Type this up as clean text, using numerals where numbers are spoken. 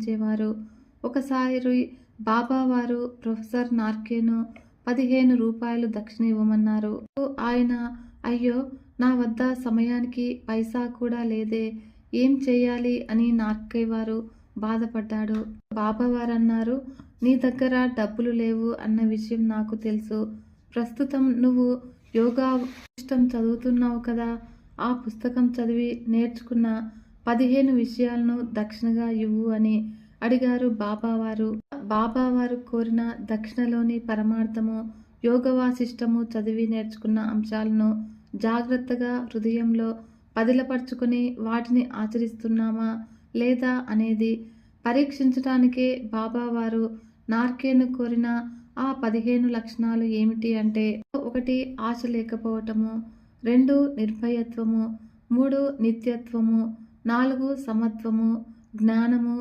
ఇచ్చేవారు. ఒకసారి బాబావారు ప్రొఫెసర్ నార్కేను 15 రూపాయలు దక్షిణ ఇవ్వమన్నారు. ఆయన, అయ్యో, నా వద్ద సమయానికి పైసా కూడా లేదే, ఏం చెయ్యాలి అని నార్కేవారు బాధపడ్డాడు. బాబావారన్నారు, నీ దగ్గర డబ్బులు లేవు అన్న విషయం నాకు తెలుసు. ప్రస్తుతం నువ్వు యోగా సిస్టం చదువుతున్నావు కదా, ఆ పుస్తకం చదివి నేర్చుకున్న 15 విషయాలను దక్షిణగా ఇవ్వు అని అడిగారు బాబావారు. బాబావారు కోరిన దక్షిణలోని పరమార్థము యోగ వాసిష్టము చదివి నేర్చుకున్న అంశాలను జాగ్రత్తగా హృదయంలో పదిలపరుచుకొని వాటిని ఆచరిస్తున్నామా లేదా అనేది పరీక్షించడానికే బాబావారు నార్కేను కోరిన ఆ 15 లక్షణాలు ఏమిటి అంటే, 1 ఆశ లేకపోవటము, 2 నిర్భయత్వము, 3 నిత్యత్వము, 4 సమత్వము, జ్ఞానము,